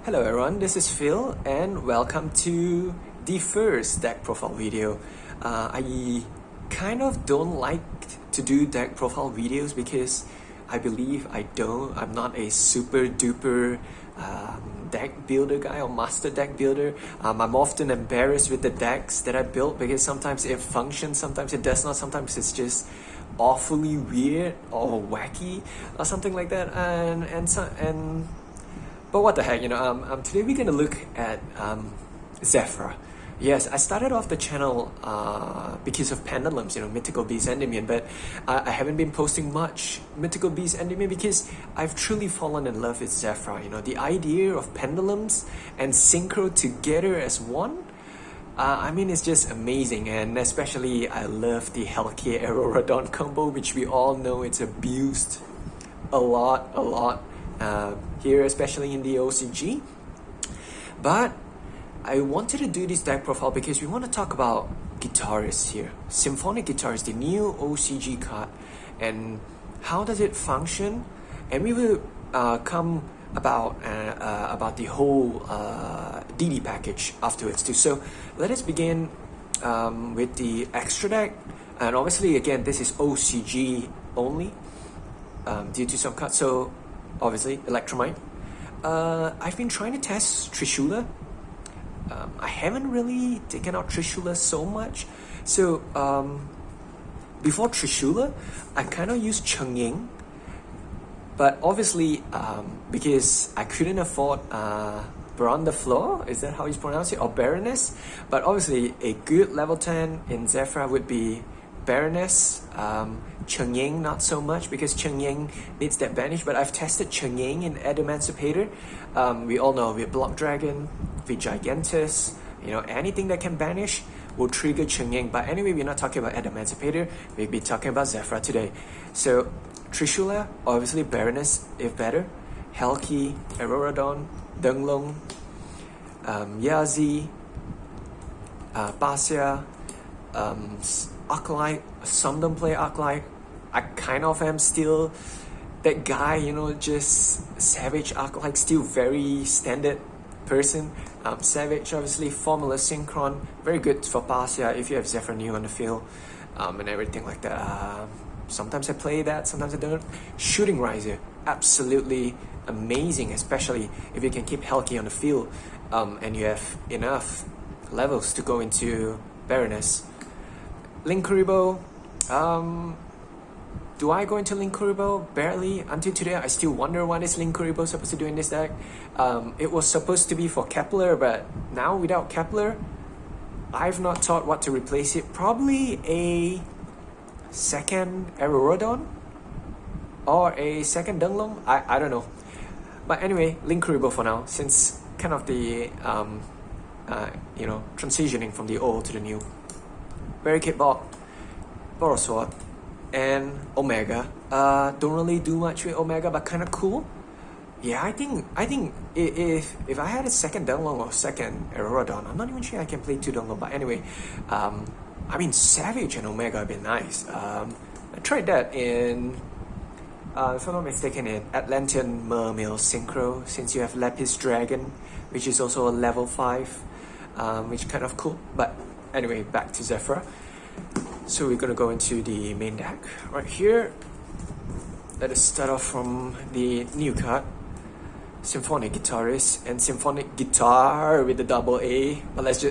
Hello everyone, this is Phil and welcome to the first deck profile video. I kind of don't like to do deck profile videos because I believe I'm not a super duper deck builder guy or master deck builder. I'm often embarrassed with the decks that I built because sometimes it functions, sometimes it does not, sometimes it's just awfully weird or wacky or something like that. But what the heck, today we're gonna look at Zefra. Yes, I started off the channel because of pendulums, Mythical Beast, Endymion, but I haven't been posting much Mythical Beast, Endymion because I've truly fallen in love with Zefra. The idea of pendulums and synchro together as one, it's just amazing, and especially I love the Hellkey Aerorodon combo, which we all know it's abused a lot. Here, especially in the OCG. But I wanted to do this deck profile because we want to talk about Guitaris here. Symphonic Guitaris, the new OCG card, and how does it function? And we will come about the whole DD package afterwards too. So let us begin with the extra deck. And obviously, again, this is OCG only due to some cuts. So obviously, Electrumite. I've been trying to test Trishula. I haven't really taken out Trishula so much. So, before Trishula, I kind of used Cheng. But obviously, because I couldn't afford Baron the Floor, is that how you pronounce it? Or Baroness? But obviously, a good level 10 in Zefra would be Baroness. Cheng not so much because Cheng needs that banish, but I've tested Cheng in Emancipator. We all know with Block Dragon, with Gigantus, anything that can banish will trigger Cheng. But anyway, we're not talking about Emancipator, we'll be talking about Zefra today. So Trishula, obviously Baroness if better, Hellkey, Aerorodon, Dunglong, Yazi, Basia, Acolyte. Some don't play Acolyte. I kind of am still that guy, just Savage Acolyte, still very standard person. Savage, obviously, Formula Synchron, very good for Basia if you have Zefra new on the field, and everything like that. Sometimes I play that, sometimes I don't. Shooting Riser, absolutely amazing, especially if you can keep Hellkey on the field, and you have enough levels to go into Baroness. Linkuribo, do I go into Linkuribo? Barely. Until today, I still wonder what is Linkuribo supposed to do in this deck. It was supposed to be for Kepler, but now without Kepler, I've not thought what to replace it. Probably a second Aerorodon or a second Dunglong. I don't know. But anyway, Linkuribo for now, since kind of the transitioning from the old to the new. Barricade Bog, Borrow Sword, and Omega. Don't really do much with Omega, but kind of cool. Yeah, I think if I had a second Dunlong or second Aerorodon, I'm not even sure I can play two Dunlong. But anyway, Savage and Omega have been nice. I tried that in, if I'm not mistaken, in Atlantean Mermail Synchro, since you have Lapis Dragon, which is also a level 5, which kind of cool. But anyway, back to Zefra. So we're gonna go into the main deck right here. Let us start off from the new card, Symphonic Guitaris and Symphonic Guitar with the double A. But let's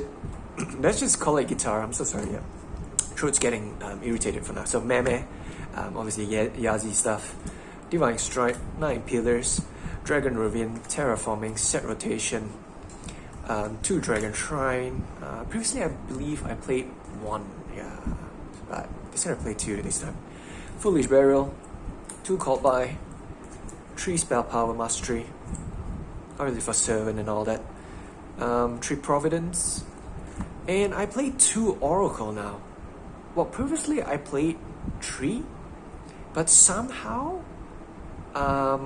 just call it Guitar. I'm so sorry. Yeah, throat's getting irritated for now. So Meme, obviously Yazi stuff. Divine Strike, 9 Pillars, Dragon Ravine, Terraforming, Set Rotation. 2 Dragon Shrine. Previously, I believe I played 1, but I decided to play 2 this time. Foolish Burial, 2 Called By, 3 Spell Power Mastery, obviously for Servant and all that. 3 Providence, and I played 2 Oracle now. Well, previously I played 3, but somehow, I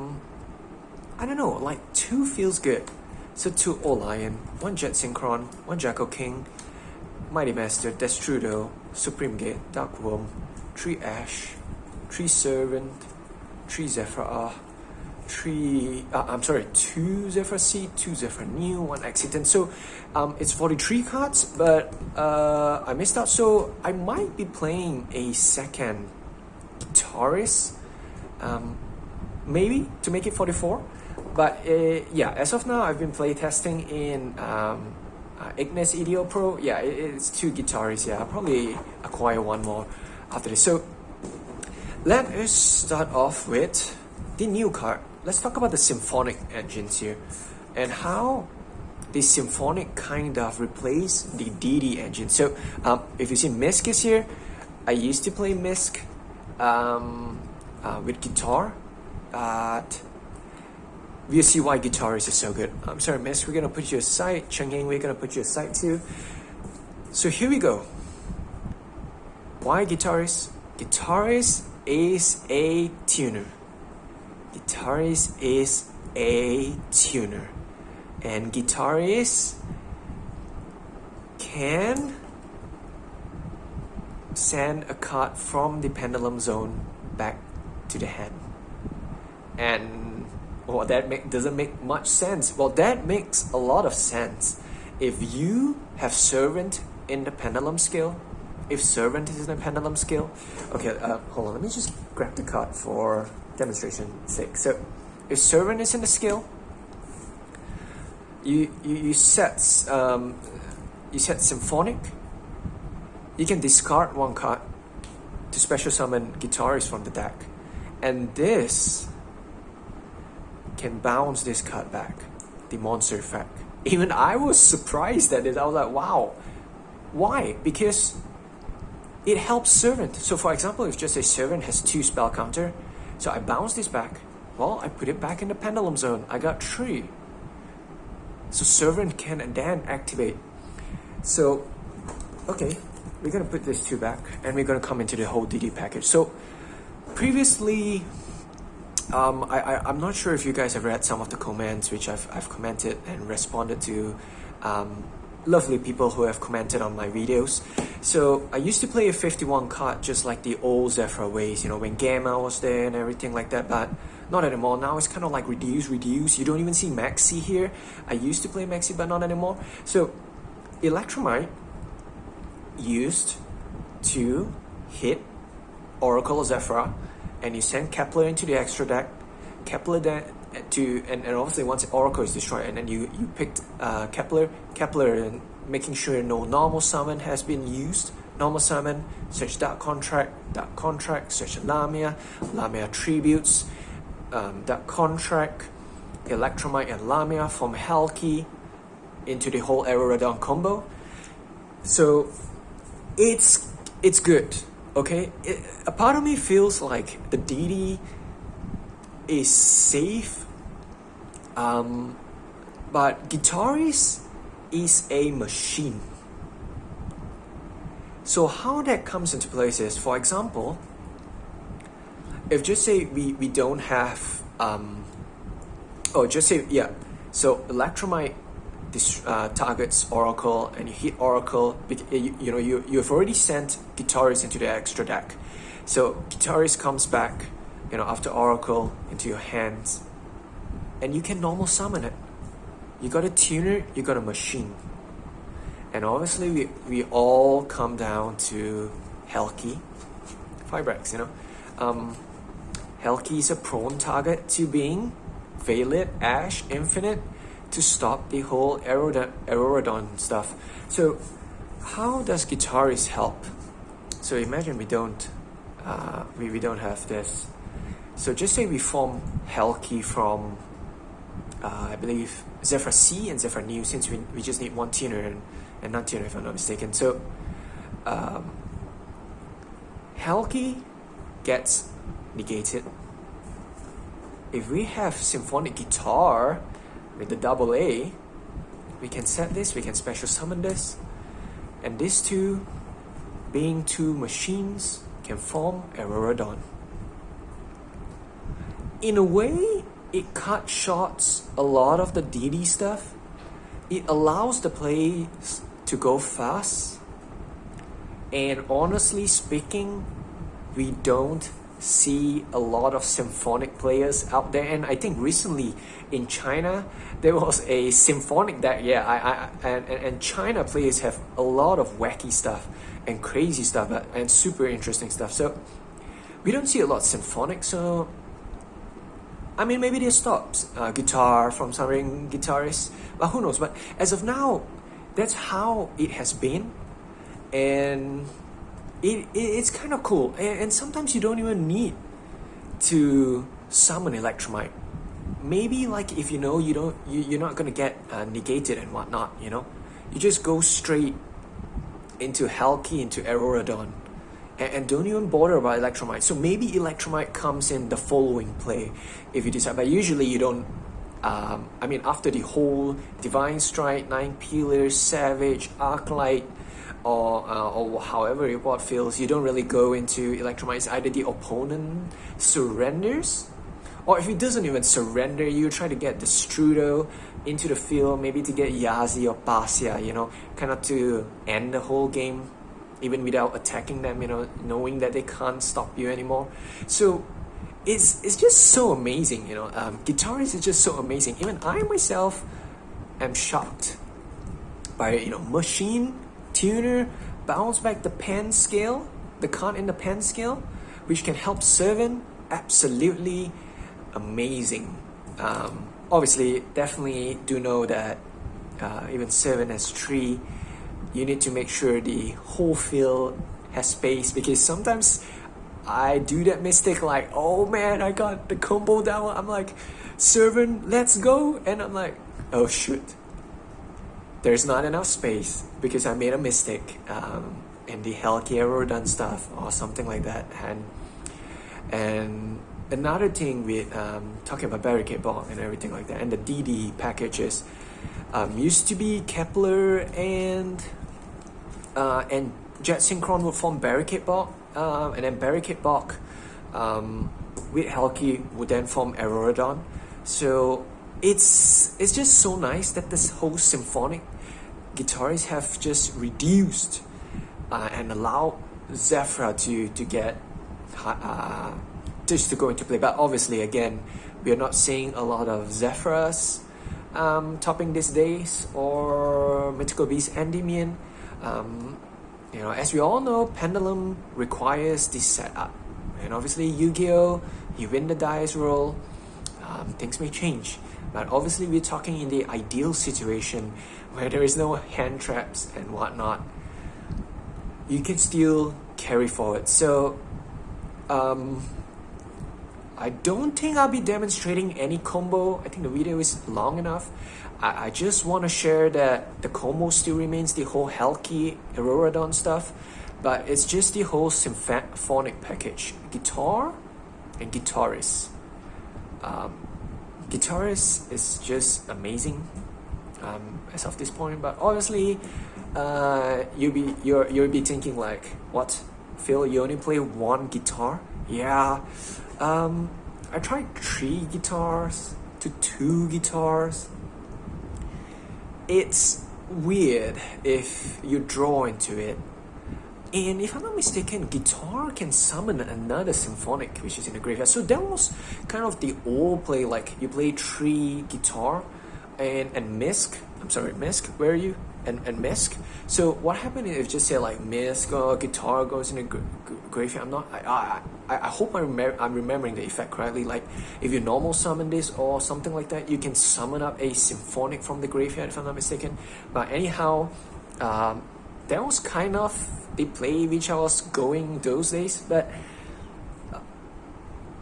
don't know, like 2 feels good. So 2 Lion, 1 Jet Synchron, 1 Jackal King, Mighty Master, Destrudo, Supreme Gate, Dark Worm, 3 Ash, 3 Servant, 3 Zefra, two Zefra C, two Zefra New, one Accident. So it's 43 cards, but I missed out. So I might be playing a second Guitaris, maybe to make it 44. But yeah, as of now, I've been playtesting in Ignis EDO Pro. Yeah, it's two Guitaris. Yeah, I'll probably acquire one more after this. So let us start off with the new card. Let's talk about the Symphonic engines here and how the Symphonic kind of replaced the DD engine. So if you see Misk is here, I used to play Misk with guitar, but we'll see why Guitaris is so good. I'm sorry, Misk, we're gonna put you aside. Cheng-Ying, we're gonna put you aside too. So here we go. Why Guitaris? Guitaris is a tuner. Guitaris is a tuner, and Guitaris can send a card from the pendulum zone back to the hand. And well, that doesn't make much sense. Well, that makes a lot of sense. If you have Servant in the pendulum skill, if Servant is in the pendulum skill, okay, hold on, let me just grab the card for demonstration sake. So if Servant is in the skill, you set Symphonic. You can discard one card to special summon Guitaris from the deck, and this can bounce this card back, the monster effect. Even I was surprised at this. I was like, wow. Why? Because it helps Servant. So for example, if just a Servant has 2 spell counter, so I bounce this back, well, I put it back in the pendulum zone. I got 3. So Servant can then activate. So, okay, we're gonna put this 2 back, and we're gonna come into the whole DD package. So previously, I'm not sure if you guys have read some of the comments which I've commented and responded to. Lovely people who have commented on my videos. So I used to play a 51 card just like the old Zefra ways, you know, when Gamma was there and everything like that, but not anymore. Now it's kind of like reduce. You don't even see Maxi here. I used to play Maxi, but not anymore. So Electrumite used to hit Oracle Zefra, and you send Kepler into the extra deck. Kepler then and obviously once Oracle is destroyed, and then you picked Kepler, and making sure no normal summon has been used. Normal summon, search Dark Contract, search Lamia tributes, Dark Contract, Electrumite and Lamia from Hell Key into the whole Aerodon combo. So it's good, okay? A part of me feels like the DD is safe, but Guitaris is a machine. So how that comes into place is, for example, if just say we don't have so Electrumite targets Oracle, and you hit Oracle, you've already sent Guitaris into the extra deck. So Guitaris comes back, after Oracle into your hands, and you can normal summon it. You got a tuner, you got a machine. And obviously we all come down to Hellkey, Fibrex, Hellkey is a prone target to being Veiled, Ash, Infinite, to stop the whole Aerodon stuff. So how does Guitaris help? So imagine we don't have this. So just say we form Hellkey from I believe Zefra C and Zefra New, since we just need one tuner and not tuner if I'm not mistaken. So Hellkey gets negated. If we have Symphonic Guitar with the AA, we can set this, we can special summon this, and these two, being 2 machines, can form Aerodon. In a way, it cut shorts a lot of the DD stuff. It allows the plays to go fast, and honestly speaking, we don't see a lot of symphonic players out there, and I think recently in China there was a symphonic deck. And China players have a lot of wacky stuff and crazy stuff and super interesting stuff. So we don't see a lot of symphonic. So I mean, maybe they stopped guitar from some Guitaris, but who knows? But as of now, that's how it has been, and it's kind of cool. And sometimes you don't even need to summon Electrumite. Maybe like if you know you're not gonna get negated and whatnot, you know, you just go straight into Halki, into Aerodon, and don't even bother about Electrumite. So maybe Electrumite comes in the following play if you decide, but usually you don't. I mean, after the whole Divine Strike, 9 Pillars, Savage, Arclight, or however your board feels, you don't really go into Electrumite. It's either the opponent surrenders, or if he doesn't even surrender, you try to get the Strudo into the field, maybe to get Yazi or Pasya, you know, kind of to end the whole game, even without attacking them, you know, knowing that they can't stop you anymore. So it's just so amazing, you know. Guitaris is just so amazing. Even I myself am shocked by, you know, machine, tuner, bounce back the pen scale, the card in the pen scale, which can help servant. Absolutely amazing. Obviously, definitely do know that even servant has 3. You need to make sure the whole field has space, because sometimes I do that mistake, like, oh man, I got the combo down, I'm like, servant, let's go, and I'm like, oh shoot, there's not enough space because I made a mistake in the Hellcarrier done stuff or something like that. And another thing with talking about barricade block and everything like that, and the DD packages, used to be Kepler and Jet Synchron would form barricade block, and then barricade block with Helki would then form Aerodon. So it's just so nice that this whole symphonic Guitaris have just reduced and allowed Zefra to get just to go into play. But obviously, again, we are not seeing a lot of Zefras topping these days, or Mythical Beast Endymion. You know, as we all know, Pendulum requires this setup, and obviously Yugioh, you win the dice roll, things may change, but obviously we're talking in the ideal situation where there is no hand traps and whatnot. You can still carry forward. So I don't think I'll be demonstrating any combo. I think the video is long enough. I just want to share that the combo still remains the whole Helki, Aerodon stuff, but it's just the whole symphonic package. Guitar and Guitaris. Guitaris is just amazing as of this point, but obviously you'll be thinking like, what, Phil, you only play one guitar? Yeah. I tried 3 guitars to 2 guitars. It's weird if you draw into it. And if I'm not mistaken, guitar can summon another symphonic, which is in the graveyard. So that was kind of the old play, like you play 3 guitar and Misk. I'm sorry, Misk, where are you? And Misk. So what happened if just say like Misk or guitar goes in the graveyard? I hope I'm remembering the effect correctly. Like if you normal summon this or something like that, you can summon up a symphonic from the graveyard, if I'm not mistaken. But anyhow, that was kind of the play which I was going those days. But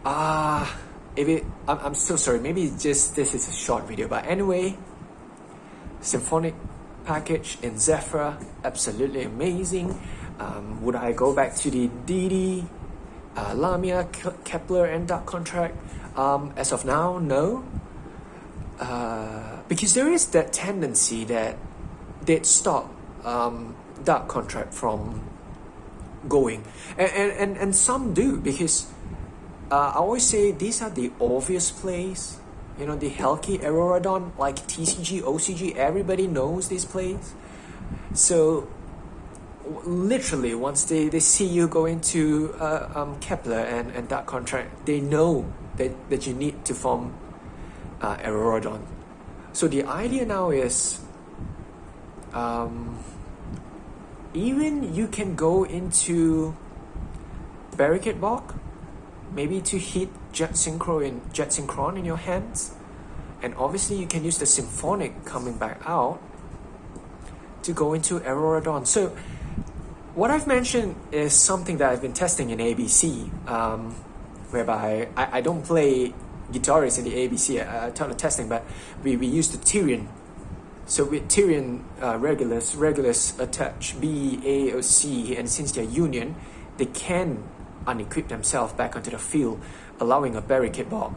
I'm so sorry. Maybe just this is a short video. But anyway, symphonic package in Zefra, absolutely amazing. Would I go back to the DD, Lamia, Kepler, and Dark Contract? As of now, no. Because there is that tendency that they'd stop Dark Contract from going, and some do, because I always say these are the obvious plays. You know, the Helki, Aerodon, like TCG, OCG, everybody knows these plays. So literally once they see you go into Kepler and that contract, they know that you need to form Aerodon. So the idea now is even you can go into Barricade Block, maybe to hit Jet Synchron in your hands, and obviously you can use the Symphonic coming back out to go into Aerodon. So what I've mentioned is something that I've been testing in ABC, whereby I don't play Guitaris in the ABC a ton of testing, but we use the Therion. So with Therion Regulus attach B, A, or C, and since they're union, they can unequip themselves back onto the field, allowing a barricade ball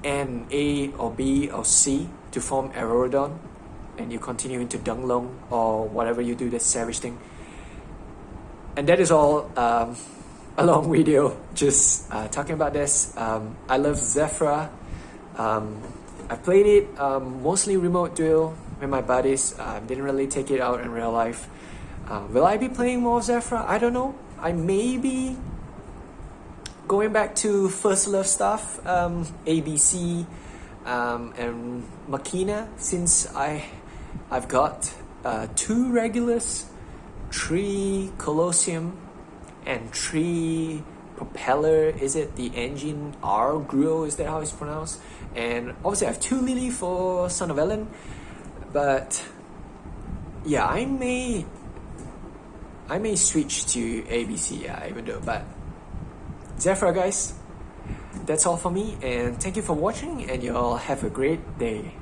and A or B or C to form Aerodon, and you continue into Dunglong or whatever you do, that savage thing. And that is all a long video just talking about this. I love Zefra. I played it mostly remote duel with my buddies. Didn't really take it out in real life. Will I be playing more Zefra? I don't know. I may be going back to first love stuff, ABC and Machina, since I've got 2 regulars, 3 Colosseum, and 3 propeller. Is it the engine R Gruo? Is that how it's pronounced? And obviously I have 2 Lily for Son of Ellen. But yeah, I may switch to ABC, even though. But Zefra, guys, that's all for me, and thank you for watching, and you all have a great day.